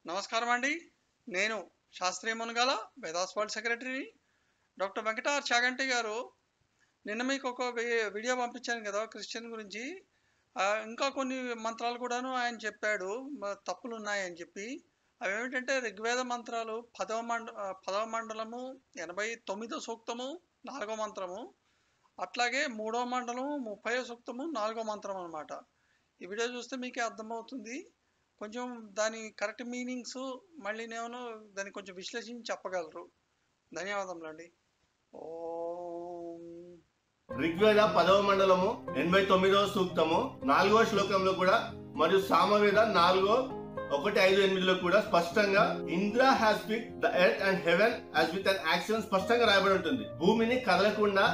నమస్కారం అండి. నేను శాస్త్రీయ మునగాల వేదాస్ వరల్డ్ సెక్రటరీని. డాక్టర్ వెంకటార్ చాగంటి గారు నిన్న మీకు ఒక వీడియో పంపించాను కదా క్రిస్టియన్ గురించి. ఇంకా కొన్ని మంత్రాలు కూడాను ఆయన చెప్పాడు తప్పులు ఉన్నాయని చెప్పి. అవి ఏమిటంటే ఋగ్వేద మంత్రాలు 10వ మండలము 89వ సూక్తము 4వ మంత్రము, అట్లాగే 3వ మండలము 30వ సూక్తము 4వ మంత్రం అనమాట. ఈ వీడియో చూస్తే మీకే అర్థమవుతుంది. కొంచెం దాని కరెక్ట్ మీనింగ్స్ మళ్ళీ నేను దాన్ని కొంచెం విశ్లేషించి చెప్పగలరు. ధన్యవాదములండి. ఓం ఋగ్వేద 10వ మండలము 89వ సూక్తము 4వ శ్లోకంలో కూడా మరియు సామవేద 4:1-5-8లో కూడా స్పష్టంగా Indra has picked the earth and heaven as with an action స్పష్టంగా రాయబడి ఉంటుంది. భూమిని కదలకుండా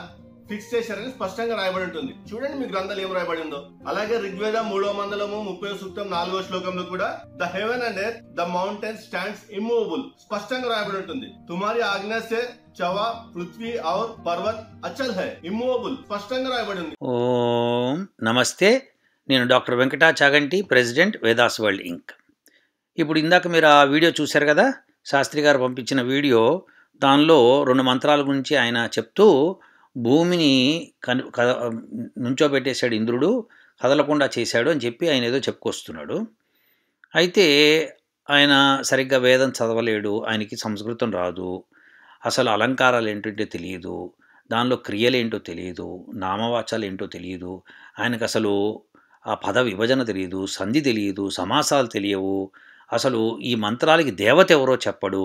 ఫిక్స్ చేశారని స్పష్టంగా రాయబడి ఉంటుంది. చూడండి మీ గ్రంథాలు ఏం రాయబడి ఉందో. అలాగే ఋగ్వేద 3వ మండలము 30వ సూక్తం 4వ శ్లోకంలో కూడా the heaven and earth the mountain stands immovable స్పష్టంగా రాయబడి ఉంటుంది. తుమారి ఆజ్ఞా సే చవా పృథ్వీ ఔర్ పర్వత్ అచల్ హై ఇమ్మూవబుల్ స్పష్టంగా రాయబడి ఉంది. ఓం నమస్తే. నేను doctor Venkata Chaganti, president Vedas world inc. ఇప్పుడు ఇందాక మీరు ఆ వీడియో చూశారు కదా, శాస్త్రి గారు పంపించిన వీడియో. దానిలో 2 మంత్రాల గురించి ఆయన చెప్తూ భూమిని నుంచోబెట్టేశాడు ఇంద్రుడు, కదలకుండా చేశాడు అని చెప్పి ఆయన ఏదో చెప్పుకొస్తున్నాడు. అయితే ఆయన సరిగ్గా వేదం చదవలేడు, ఆయనకి సంస్కృతం రాదు, అసలు అలంకారాలు ఏంటంటే తెలియదు, దానిలో క్రియలు ఏంటో తెలియదు, నామవాచాలు ఏంటో తెలియదు, ఆయనకు అసలు ఆ పద విభజన తెలియదు, సంధి తెలియదు, సమాసాలు తెలియవు. అసలు ఈ మంత్రాలకి దేవత ఎవరో చెప్పడు.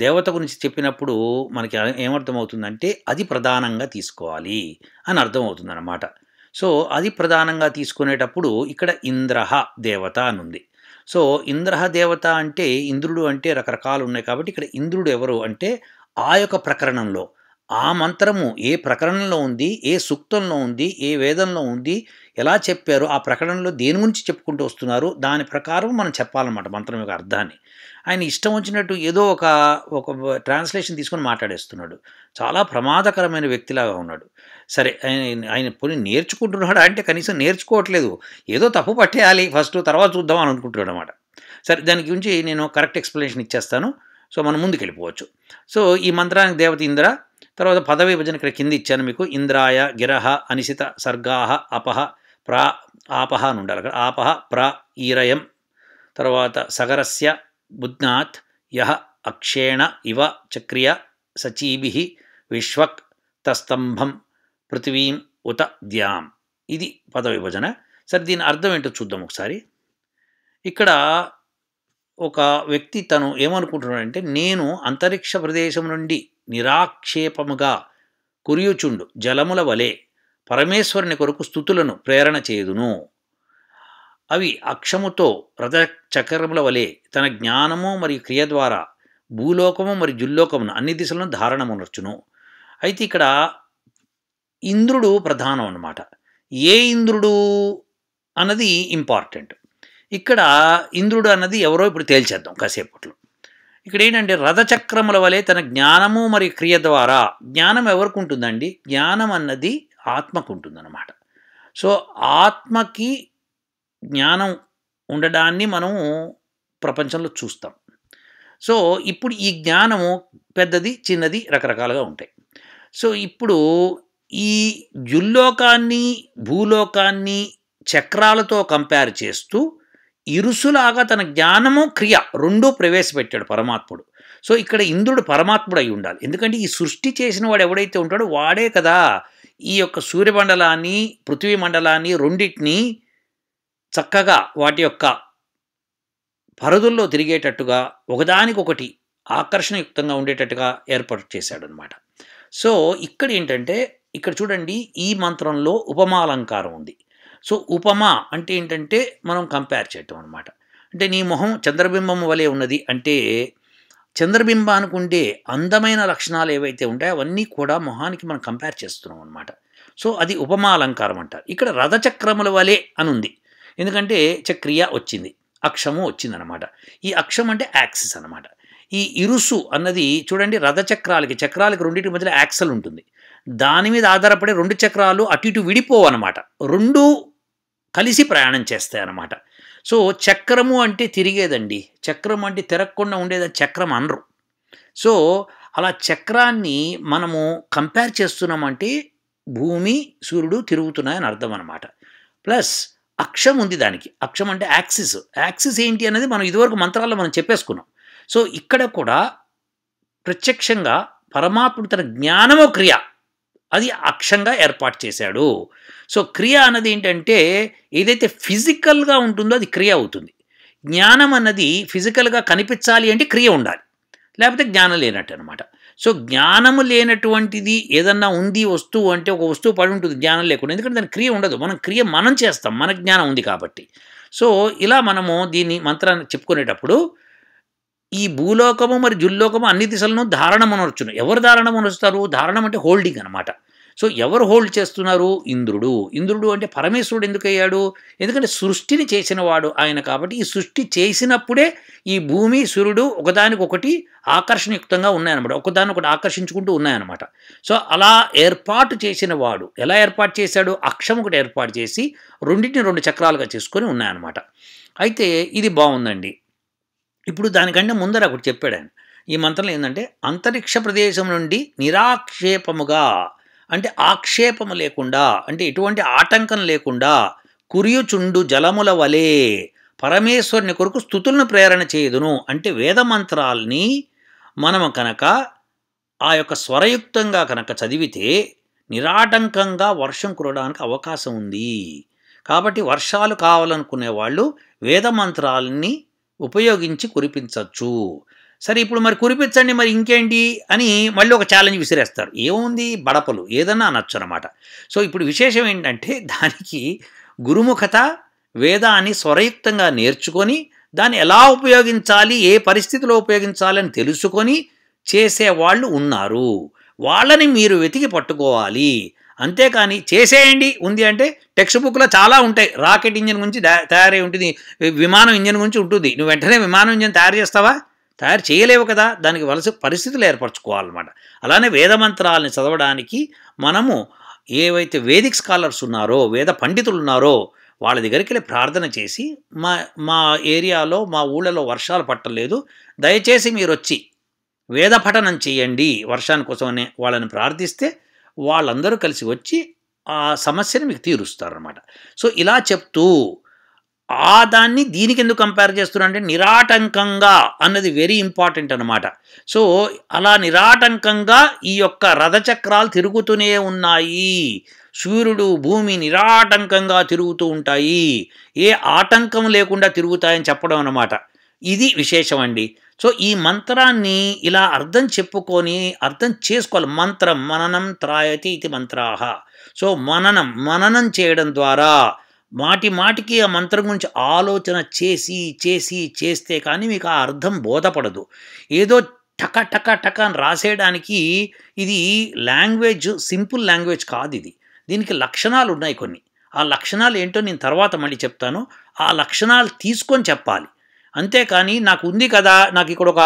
దేవత గురించి చెప్పినప్పుడు మనకి ఏమర్థమవుతుందంటే అది ప్రధానంగా తీసుకోవాలి అని అర్థమవుతుందన్నమాట. సో అది ప్రధానంగా తీసుకునేటప్పుడు ఇక్కడ ఇంద్రహ దేవత అని ఉంది. సో ఇంద్రహ దేవత అంటే ఇంద్రుడు అంటే రకరకాలు ఉన్నాయి కాబట్టి ఇక్కడ ఇంద్రుడు ఎవరు అంటే ఆ యొక్క ప్రకరణంలో ఆ మంత్రము ఏ ప్రకరణంలో ఉంది, ఏ సూక్తంలో ఉంది, ఏ వేదంలో ఉంది, ఎలా చెప్పారు, ఆ ప్రకరణంలో దేని గురించి చెప్పుకుంటూ వస్తున్నారు, దాని ప్రకారం మనం చెప్పాలన్నమాట మంత్రం యొక్క అర్థాన్ని. ఆయన ఇష్టం వచ్చినట్టు ఏదో ఒక ట్రాన్స్లేషన్ తీసుకొని మాట్లాడేస్తున్నాడు. చాలా ప్రమాదకరమైన వ్యక్తిలాగా ఉన్నాడు. సరే, ఆయన పోనీ నేర్చుకుంటున్నాడు అంటే కనీసం నేర్చుకోవట్లేదు, ఏదో తప్పు పట్టేయాలి ఫస్ట్, తర్వాత చూద్దాం అని అనుకుంటున్నాడు అనమాట. సరే, దాని గురించి నేను కరెక్ట్ ఎక్స్ప్లెనేషన్ ఇచ్చేస్తాను. సో మనం ముందుకు వెళ్ళిపోవచ్చు. సో ఈ మంత్రానికి దేవత ఇంద్ర, తర్వాత పదవి విభజన ఇక్కడ కింద ఇచ్చాను మీకు. ఇంద్రాయ గిరహ అనిశిత సర్గాహ అపహ ప్రా ఆపహ అని ఉండాలి అక్కడ. ఆపహ ప్ర ఈరయం, తర్వాత సగరస్య బుధ్నాత్ యహ అక్షేణ ఇవ చక్రియ సచీభి విశ్వక్ తస్తంభం పృథివీం ఉత ద్యాం. ఇది పద విభజన. సరే, దీని అర్థం ఏంటో చూద్దాం ఒకసారి. ఇక్కడ ఒక వ్యక్తి తను ఏమనుకుంటున్నాడంటే, నేను అంతరిక్ష ప్రదేశం నుండి నిరాక్షేపముగా కురియుచుండు జలముల వలె పరమేశ్వరుని కొరకు స్తుతులను ప్రేరణ చేయుదును. అవి అక్షముతో రథచక్రముల వలె తన జ్ఞానము మరియు క్రియ ద్వారా భూలోకము మరియు జుల్లోకమును అన్ని దిశలను ధారణమునర్చును. అయితే ఇక్కడ ఇంద్రుడు ప్రధానం అన్నమాట. ఏ ఇంద్రుడు అన్నది ఇంపార్టెంట్. ఇక్కడ ఇంద్రుడు అన్నది ఎవరో ఇప్పుడు తేల్చేద్దాం కాసేపట్లో. ఇక్కడ ఏంటంటే రథచక్రముల వలె తన జ్ఞానము మరియు క్రియ ద్వారా, జ్ఞానం ఎవరికి ఉంటుందండి? జ్ఞానం అన్నది ఆత్మకు ఉంటుందన్నమాట. సో ఆత్మకి జ్ఞానం ఉండడాన్ని మనం ప్రపంచంలో చూస్తాం. సో ఇప్పుడు ఈ జ్ఞానము పెద్దది చిన్నది రకరకాలుగా ఉంటాయి. సో ఇప్పుడు ఈ జుల్లోకాన్ని భూలోకాన్ని చక్రాలతో కంపేర్ చేస్తూ ఇరుసులాగా తన జ్ఞానము క్రియ రెండూ ప్రవేశపెట్టాడు పరమాత్ముడు. సో ఇక్కడ ఇంద్రుడు పరమాత్ముడు అయి ఉండాలి. ఎందుకంటే ఈ సృష్టి చేసిన వాడు ఎవడైతే ఉంటాడో వాడే కదా ఈ యొక్క సూర్యమండలాన్ని పృథ్వీ మండలాన్ని రెండింటినీ చక్కగా వాటి యొక్క పరిధుల్లో తిరిగేటట్టుగా ఒకదానికొకటి ఆకర్షణయుక్తంగా ఉండేటట్టుగా ఏర్పాటు చేశాడు అనమాట. సో ఇక్కడ ఏంటంటే, ఇక్కడ చూడండి ఈ మంత్రంలో ఉపమాలంకారం ఉంది. సో ఉపమా అంటే ఏంటంటే మనం కంపేర్ చేయటం అనమాట. అంటే నీ మొహం చంద్రబింబం వలె ఉన్నది అంటే చంద్రబింబానికి ఉండే అందమైన లక్షణాలు ఏవైతే ఉంటాయో అవన్నీ కూడా మొహానికి మనం కంపేర్ చేస్తున్నాం అనమాట. సో అది ఉపమాలంకారం అంటారు. ఇక్కడ రథచక్రముల వలె అని ఉంది, ఎందుకంటే చక్రియ వచ్చింది, అక్షము వచ్చిందనమాట. ఈ అక్షం అంటే యాక్సిస్ అనమాట. ఈ ఇరుసు అన్నది చూడండి, రథచక్రాలకి రెండింటి మధ్యలో యాక్సల్ ఉంటుంది. దాని మీద ఆధారపడే 2 చక్రాలు అటు ఇటు విడిపోవు అనమాట, 2 కలిసి ప్రయాణం చేస్తాయి అన్నమాట. సో చక్రము అంటే తిరిగేదండి, చక్రం అంటే తిరగకుండా ఉండేది చక్రం అనరు. సో అలా చక్రాన్ని మనము కంపేర్ చేస్తున్నామంటే భూమి సూర్యుడు తిరుగుతున్నాయని అర్థం అనమాట. ప్లస్ అక్షం ఉంది దానికి, అక్షం అంటే యాక్సిస్. యాక్సిస్ ఏంటి అనేది మనం ఇదివరకు మంత్రాల్లో మనం చెప్పేసుకున్నాం. సో ఇక్కడ కూడా ప్రత్యక్షంగా పరమాత్ముడు తన జ్ఞానము క్రియ అది అక్షంగా ఏర్పాటు చేశాడు. సో క్రియ అన్నది ఏంటంటే ఏదైతే ఫిజికల్గా ఉంటుందో అది క్రియ అవుతుంది. జ్ఞానం అన్నది ఫిజికల్గా కనిపించాలి అంటే క్రియ ఉండాలి, లేకపోతే జ్ఞానం లేనట్టు అనమాట. సో జ్ఞానము లేనటువంటిది ఏదన్నా ఉంది వస్తువు అంటే ఒక వస్తువు పడి ఉంటుంది జ్ఞానం లేకుండా, ఎందుకంటే దాని క్రియ ఉండదు. మనం చేస్తాం, మన జ్ఞానం ఉంది కాబట్టి. సో ఇలా మనము దీన్ని మంత్రాన్ని చెప్పుకునేటప్పుడు ఈ భూలోకము మరి జుల్లోకము అన్ని దిశలను ధారణమనొచ్చును. ఎవరు ధారణమనొస్తారు? ధారణం అంటే హోల్డింగ్ అనమాట. సో ఎవరు హోల్డ్ చేస్తున్నారు? ఇంద్రుడు. ఇంద్రుడు అంటే పరమేశ్వరుడు ఎందుకు అయ్యాడు? ఎందుకంటే సృష్టిని చేసిన వాడు ఆయన కాబట్టి. ఈ సృష్టి చేసినప్పుడే ఈ భూమి సూర్యుడు ఒకదానికొకటి ఆకర్షణయుక్తంగా ఉన్నాయన్నమాట, ఒకదానికొకటి ఆకర్షించుకుంటూ ఉన్నాయన్నమాట. సో అలా ఏర్పాటు చేసిన వాడు ఎలా ఏర్పాటు చేశాడు? అక్షం ఒకటి ఏర్పాటు చేసి రెండింటిని 2 చక్రాలుగా చేసుకొని ఉన్నాయన్నమాట. అయితే ఇది బాగుందండి. ఇప్పుడు దానికంటే ముందర ఒకటి చెప్పాడు ఆయన. ఈ మంత్రంలో ఏంటంటే అంతరిక్ష ప్రదేశం నుండి నిరాక్షేపముగా అంటే ఆక్షేపము లేకుండా అంటే ఎటువంటి ఆటంకం లేకుండా కురియుచుండు జలముల వలె పరమేశ్వరుని కొరకు స్తుతులను ప్రేరణ చేయదును. అంటే వేద మంత్రాల్ని మనము కనుక ఆ యొక్క స్వరయుక్తంగా కనుక చదివితే నిరాటంకంగా వర్షం కురవడానికి అవకాశం ఉంది. కాబట్టి వర్షాలు కావాలనుకునే వాళ్ళు వేద మంత్రాలని ఉపయోగించి కురిపించవచ్చు. సరే ఇప్పుడు మరి కురిపించండి మరి ఇంకేంటి అని మళ్ళీ ఒక ఛాలెంజ్ విసిరేస్తారు. ఏముంది, బడపలు ఏదన్నా అనొచ్చు అనమాట. సో ఇప్పుడు విశేషం ఏంటంటే దానికి గురుముఖత వేదాన్ని స్వరయుక్తంగా నేర్చుకొని దాన్ని ఎలా ఉపయోగించాలి, ఏ పరిస్థితిలో ఉపయోగించాలని తెలుసుకొని చేసేవాళ్ళు ఉన్నారు. వాళ్ళని మీరు వెతికి పట్టుకోవాలి. అంతేకాని చేసేయండి ఉంది అంటే టెక్స్ట్ బుక్లో చాలా ఉంటాయి. రాకెట్ ఇంజిన్ గురించి తయారై ఉంటుంది, విమానం ఇంజిన్ గురించి ఉంటుంది. నువ్వు వెంటనే విమానం ఇంజిన్ తయారు చేస్తావా? తయారు చేయలేవు కదా. దానికి వలస పరిస్థితులు ఏర్పరచుకోవాలన్నమాట. అలానే వేదమంత్రాలని చదవడానికి మనము ఏవైతే వేదిక్ స్కాలర్స్ ఉన్నారో, వేద పండితులు ఉన్నారో వాళ్ళ దగ్గరికి వెళ్ళి ప్రార్థన చేసి మా ఏరియాలో మా ఊళ్ళలో వర్షాలు పట్టలేదు, దయచేసి మీరు వచ్చి వేద పఠనం చేయండి వర్షాని కోసమని వాళ్ళని ప్రార్థిస్తే వాళ్ళందరూ కలిసి వచ్చి ఆ సమస్యను మీకు తీరుస్తారన్నమాట. సో ఇలా చెప్తూ దాన్ని దీనికి ఎందుకు కంపేర్ చేస్తున్నా అంటే నిరాటంకంగా అన్నది వెరీ ఇంపార్టెంట్ అనమాట. సో అలా నిరాటంకంగా ఈ యొక్క రథచక్రాలు తిరుగుతూనే ఉన్నాయి. సూర్యుడు భూమి నిరాటంకంగా తిరుగుతూ ఉంటాయి, ఏ ఆటంకం లేకుండా తిరుగుతాయని చెప్పడం అన్నమాట. ఇది విశేషం అండి. సో ఈ మంత్రాన్ని ఇలా అర్థం చేసుకోవాలి. మంత్రం మననం త్రాయతి ఇది మంత్రాహ. సో మననం చేయడం ద్వారా మాటికి ఆ మంత్రం గురించి ఆలోచన చేస్తే కానీ మీకు ఆ అర్థం బోధపడదు. ఏదో టక అని రాసేయడానికి ఇది లాంగ్వేజ్ సింపుల్ లాంగ్వేజ్ కాదు. దీనికి లక్షణాలు ఉన్నాయి కొన్ని. ఆ లక్షణాలు ఏంటో నేను తర్వాత మళ్ళీ చెప్తాను. ఆ లక్షణాలు తీసుకొని చెప్పాలి. అంతేకాని నాకు ఉంది కదా, నాకు ఇక్కడ ఒక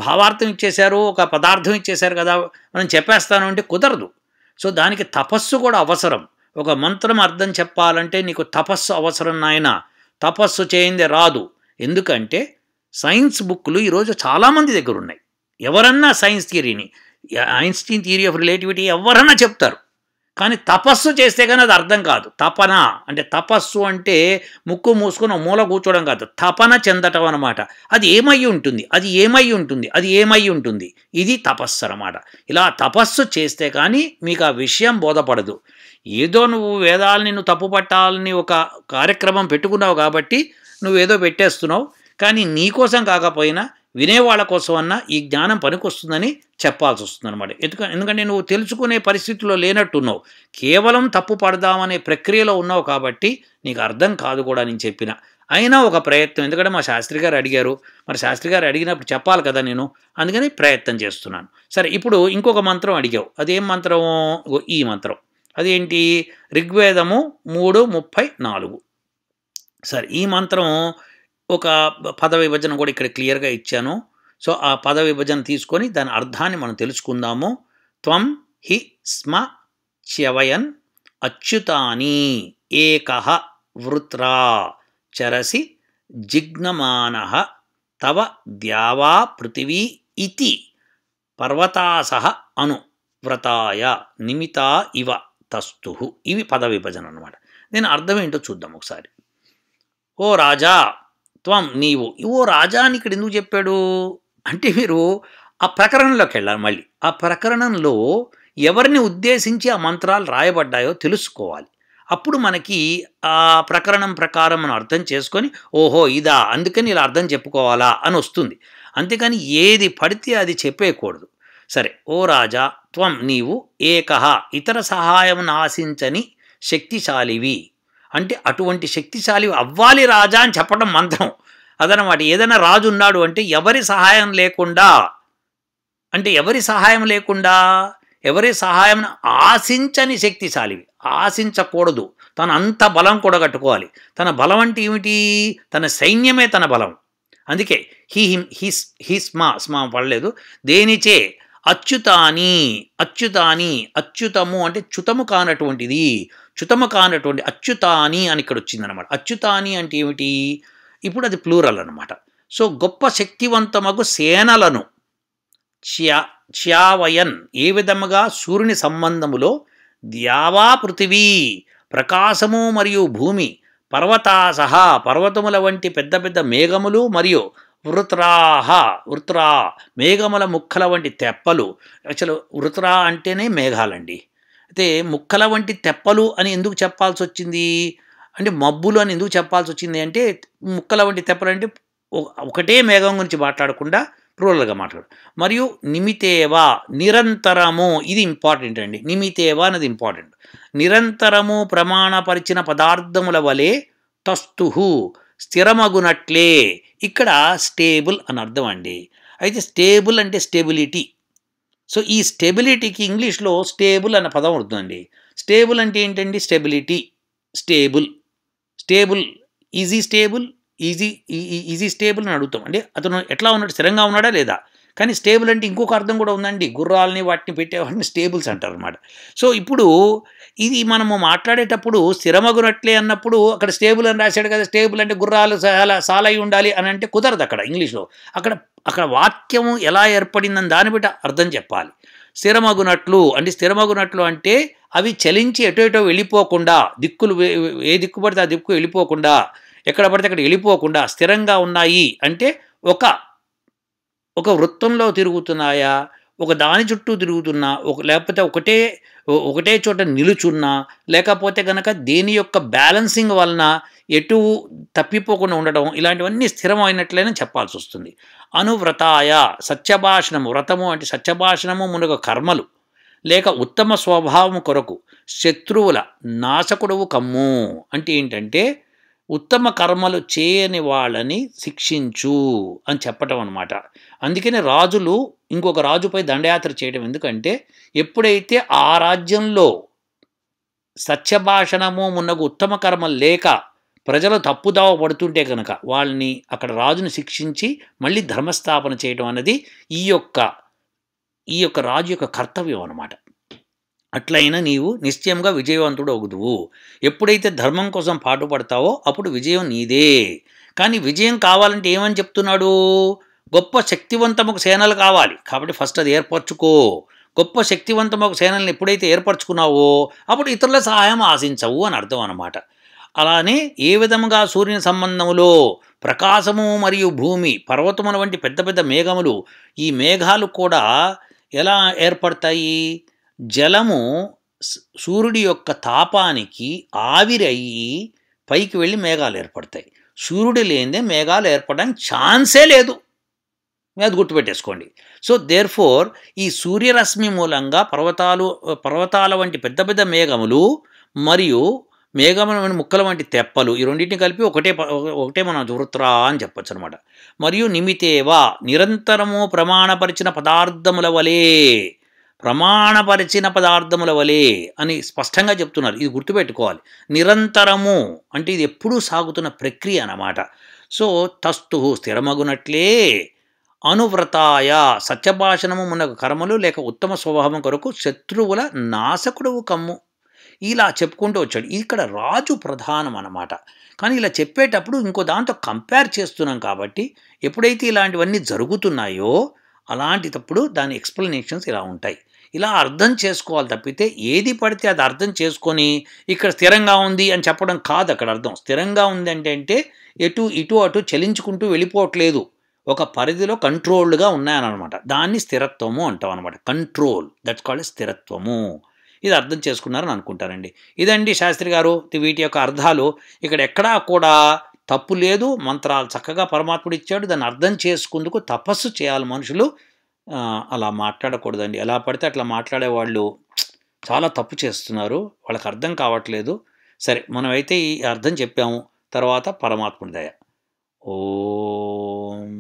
భావార్థం ఇచ్చేశారు, ఒక పదార్థం ఇచ్చేశారు కదా మనం చెప్పేస్తాను అంటే కుదరదు. సో దానికి తపస్సు కూడా అవసరం. ఒక మంత్రం అర్థం చెప్పాలంటే నీకు తపస్సు అవసరం నాయన. తపస్సు చేయిందే రాదు. ఎందుకంటే సైన్స్ బుక్లు ఈరోజు చాలామంది దగ్గర ఉన్నాయి. ఎవరన్నా సైన్స్ థియరీని, ఐన్స్టీన్ థియరీ ఆఫ్ రిలేటివిటీ ఎవరన్నా చెప్తారు. కానీ తపస్సు చేస్తే కానీ అది అర్థం కాదు. తపన అంటే తపస్సు అంటే ముక్కు మూసుకొని మూల కూర్చోవడం కాదు, తపన చెందటం అనమాట. అది ఏమై ఉంటుంది, ఇది తపస్సు అనమాట. ఇలా తపస్సు చేస్తే కానీ మీకు ఆ విషయం బోధపడదు. ఏదో నువ్వు వేదాలని తప్పు పట్టాలని ఒక కార్యక్రమం పెట్టుకున్నావు కాబట్టి నువ్వేదో పెట్టేస్తున్నావు. కానీ నీకోసం కాకపోయినా వినేవాళ్ళ కోసం అన్నా ఈ జ్ఞానం పనికొస్తుందని చెప్పాల్సి వస్తుంది అనమాట. ఎందుకంటే నువ్వు తెలుసుకునే పరిస్థితుల్లో లేనట్టున్నావు, కేవలం తప్పు పడదామనే ప్రక్రియలో ఉన్నావు కాబట్టి నీకు అర్థం కాదు కూడా నేను చెప్పిన. అయినా ఒక ప్రయత్నం, ఎందుకంటే మా శాస్త్రి గారు అడిగారు, మరి శాస్త్రి గారు అడిగినప్పుడు చెప్పాలి కదా నేను, అందుకని ప్రయత్నం చేస్తున్నాను. సరే ఇప్పుడు ఇంకొక మంత్రం అడిగావు, అదేం మంత్రం? ఈ మంత్రం అదేంటి? ఋగ్వేదము 3:34. సరే ఈ మంత్రం ఒక పద విభజన కూడా ఇక్కడ క్లియర్గా ఇచ్చాను. సో ఆ పద విభజన తీసుకొని దాని అర్థాన్ని మనం తెలుసుకుందాము. త్వం హి స్మ చ్యవయన్ అచ్యుతాని ఏకః వృత్రా చరసి జిగ్నమానః తవ ద్యావా పృథివీ ఇతి పర్వతాసహ అనువ్రతాయ నిమితా ఇవ తస్తు. ఇవి పద విభజన అన్నమాట. దీని అర్థం ఏంటో చూద్దాం ఒకసారి. ఓ రాజా త్వం నీవు. ఓ రాజా అని ఇక్కడ ఎందుకు చెప్పాడు అంటే మీరు ఆ ప్రకరణంలోకి వెళ్ళాలి. మళ్ళీ ఆ ప్రకరణంలో ఎవరిని ఉద్దేశించి ఆ మంత్రాలు రాయబడ్డాయో తెలుసుకోవాలి. అప్పుడు మనకి ఆ ప్రకరణం ప్రకారం మనం అర్థం చేసుకొని ఓహో ఇదా అందుకని ఇలా అర్థం చెప్పుకోవాలా అని వస్తుంది. అంతేకాని ఏది పడితే అది చెప్పేయకూడదు. సరే, ఓ రాజా త్వం నీవు ఏకః ఇతర సహాయం ఆశించని శక్తిశాలివి. అంటే అటువంటి శక్తిశాలి అవ్వాలి రాజా అని చెప్పడం మంత్రం అదనమాట. ఏదైనా రాజు ఉన్నాడు అంటే ఎవరి సహాయం లేకుండా, అంటే ఎవరి సహాయం లేకుండా, ఎవరి సహాయం ఆశించని శక్తిశాలివి. ఆశించకూడదు, తన అంత బలం కూడగట్టుకోవాలి. తన బలం అంటే ఏమిటి? తన సైన్యమే తన బలం. అందుకే స్మా పడలేదు. దేనిచే అచ్యుతాని, అచ్యుతాని, అచ్యుతము అంటే చ్యుతము కానటువంటిది, చ్యుతము కానటువంటి అచ్యుతాని అని ఇక్కడ వచ్చిందనమాట. అచ్యుతాని అంటే ఏమిటి? ఇప్పుడు అది ప్లూరల్ అనమాట. సో గొప్ప శక్తివంతమగు సేనలను చ్యావయన్ ఏ విధముగా సూర్యుని సంబంధములో ద్యావా పృథివీ ప్రకాశము మరియు భూమి పర్వతాసహ పర్వతముల వంటి పెద్ద పెద్ద మేఘములు మరియు వృత్రా మేఘముల ముక్కల వంటి తెప్పలు. యాక్చువల్ వృత్రా అంటేనే మేఘాలండి. అయితే ముక్కల వంటి తెప్పలు అని ఎందుకు చెప్పాల్సి వచ్చింది అంటే మబ్బులు అని ఎందుకు చెప్పాల్సి వచ్చింది అంటే ముక్కల వంటి తెప్పలు అంటే ఒకటే మేఘం గురించి మాట్లాడకుండా ప్లూరల్గా మాట్లాడు. మరియు నిమితేవా నిరంతరము, ఇది ఇంపార్టెంట్ అండి. నిమితేవా అనేది ఇంపార్టెంట్. నిరంతరము ప్రమాణపరిచిన పదార్థముల వలె తస్తుహు స్థిరమగునట్లే. ఇక్కడ స్టేబుల్ అని అర్థం అండి. అయితే స్టేబుల్ అంటే స్టెబిలిటీ. సో ఈ స్టెబిలిటీకి ఇంగ్లీష్లో స్టేబుల్ అన్న పదం ఉంటుందండి. స్టేబుల్ అంటే ఏంటండి? స్టెబిలిటీ. స్టేబుల్ ఈజీ స్టేబుల్ అని అడుగుతాం. అంటే అతను ఎట్లా ఉన్నాడు, స్థిరంగా ఉన్నాడా లేదా. కానీ స్టేబుల్ అంటే ఇంకొక అర్థం కూడా ఉందండి. గుర్రాలని వాటిని పెట్టేవాటిని స్టేబుల్స్ అంటారు అనమాట. సో ఇప్పుడు ఇది మనము మాట్లాడేటప్పుడు స్థిరమగునట్లే అన్నప్పుడు అక్కడ స్టేబుల్ అని రాశాడు కదా. స్టేబుల్ అంటే గుర్రాలు సాలై ఉండాలి అని అంటే కుదరదు అక్కడ ఇంగ్లీష్లో. అక్కడ వాక్యము ఎలా ఏర్పడిందని దాన్ని బట్టి అర్థం చెప్పాలి. స్థిరమగునట్లు అంటే అవి చలించి ఎటో వెళ్ళిపోకుండా, దిక్కులు ఏ దిక్కు పడితే ఆ దిక్కు వెళ్ళిపోకుండా, ఎక్కడ పడితే అక్కడ వెళ్ళిపోకుండా స్థిరంగా ఉన్నాయి. అంటే ఒక వృత్తంలో తిరుగుతున్నాయా, ఒక దాని చుట్టూ తిరుగుతున్నా, లేకపోతే ఒకటే చోట నిలుచున్నా, లేకపోతే కనుక దేని యొక్క బ్యాలెన్సింగ్ వలన ఎటు తప్పిపోకుండా ఉండడం, ఇలాంటివన్నీ స్థిరమైనట్లయినా చెప్పాల్సి వస్తుంది. అనువ్రతాయ సత్యభాషణము, వ్రతము అంటే సత్యభాషణము మునగ కర్మలు లేక ఉత్తమ స్వభావము కొరకు శత్రువుల నాశకుడవు కమ్ము అంటే ఏంటంటే ఉత్తమ కర్మలు చేయని వాళ్ళని శిక్షించు అని చెప్పటం అనమాట. అందుకని రాజులు ఇంకొక రాజుపై దండయాత్ర చేయడం ఎందుకంటే ఎప్పుడైతే ఆ రాజ్యంలో సత్యభాషణము మున్నగు ఉత్తమ కర్మలు లేక ప్రజలు తప్పుదావ పడుతుంటే కనుక వాళ్ళని అక్కడ రాజుని శిక్షించి మళ్ళీ ధర్మస్థాపన చేయడం అన్నది ఈ యొక్క రాజు యొక్క కర్తవ్యం అన్నమాట. అట్లయినా నీవు నిశ్చయంగా విజయవంతుడు అవుదువు. ఎప్పుడైతే ధర్మం కోసం పాటుపడతావో అప్పుడు విజయం నీదే. కానీ విజయం కావాలంటే ఏమని చెప్తున్నాడు? గొప్ప శక్తివంతముకు సేనలు కావాలి కాబట్టి ఫస్ట్ అది ఏర్పరచుకో. గొప్ప శక్తివంతముకు సేనల్ని ఎప్పుడైతే ఏర్పరచుకున్నావో అప్పుడు ఇతరుల సహాయం ఆశించవు అని అర్థం అన్నమాట. అలానే ఏ విధముగా సూర్యుని సంబంధములో ప్రకాశము మరియు భూమి పర్వతముల వంటి పెద్ద పెద్ద మేఘములు, ఈ మేఘాలు కూడా ఎలా ఏర్పడతాయి? జలము సూర్యుడి యొక్క తాపానికి ఆవిరి అయ్యి పైకి వెళ్ళి మేఘాలు ఏర్పడతాయి. సూర్యుడు లేనిదే మేఘాలు ఏర్పడడానికి ఛాన్సే లేదు. అది గుర్తుపెట్టేసుకోండి. సో దేర్ఫోర్ ఈ సూర్యరశ్మి మూలంగా పర్వతాల వంటి పెద్ద పెద్ద మేఘములు మరియు మేఘముల ముక్కల వంటి తెప్పలు, ఈ రెండింటిని కలిపి ఒకటే మనం వృత్రా అని చెప్పచ్చు అనమాట. మరియు నిమితేవా నిరంతరము ప్రమాణపరిచిన పదార్థముల వలె అని స్పష్టంగా చెప్తున్నారు. ఇది గుర్తుపెట్టుకోవాలి. నిరంతరము అంటే ఇది ఎప్పుడూ సాగుతున్న ప్రక్రియ అన్నమాట. సో తస్తు స్థిరమగునట్లే అనువ్రతాయ సత్యభాషణము మునగ కర్మలు లేక ఉత్తమ స్వభావం కొరకు శత్రువుల నాశకుడవు కమ్ము. ఇలా చెప్పుకుంటూ వచ్చాడు. ఇక్కడ రాజు ప్రధానం అన్నమాట. కానీ ఇలా చెప్పేటప్పుడు ఇంకో దాంతో కంపేర్ చేస్తున్నాం కాబట్టి ఎప్పుడైతే ఇలాంటివన్నీ జరుగుతున్నాయో అలాంటిటప్పుడు దాని ఎక్స్ప్లెనేషన్స్ ఇలా ఉంటాయి. ఇలా అర్థం చేసుకోవాలి తప్పితే ఏది పడితే అది అర్థం చేసుకొని ఇక్కడ స్థిరంగా ఉంది అని చెప్పడం కాదు అక్కడ అర్థం. స్థిరంగా ఉంది అంటే ఎటు ఇటు అటు చలించుకుంటూ వెళ్ళిపోవట్లేదు, ఒక పరిధిలో కంట్రోల్డ్గా ఉన్నాయనమాట. దాన్ని స్థిరత్వము అంటాం అనమాట. కంట్రోల్, దట్స్ కాల్డ్ స్థిరత్వము. ఇది అర్థం చేసుకున్నారని అనుకుంటారండి. ఇదండి శాస్త్రి గారు వీటి యొక్క అర్థాలు. ఇక్కడ ఎక్కడా కూడా తప్పు లేదు. మంత్రాలు చక్కగా పరమాత్ముడు ఇచ్చాడు, దాన్ని అర్థం చేసుకుందుకు తపస్సు చేయాలి మనుషులు. అలా మాట్లాడకూడదండి. ఎలా పడితే అట్లా మాట్లాడే వాళ్ళు చాలా తప్పు చేస్తున్నారు, వాళ్ళకి అర్థం కావట్లేదు. సరే, మనమైతే ఈ అర్థం చెప్పాము. తర్వాత పరమాత్ముడి దయ. ఓం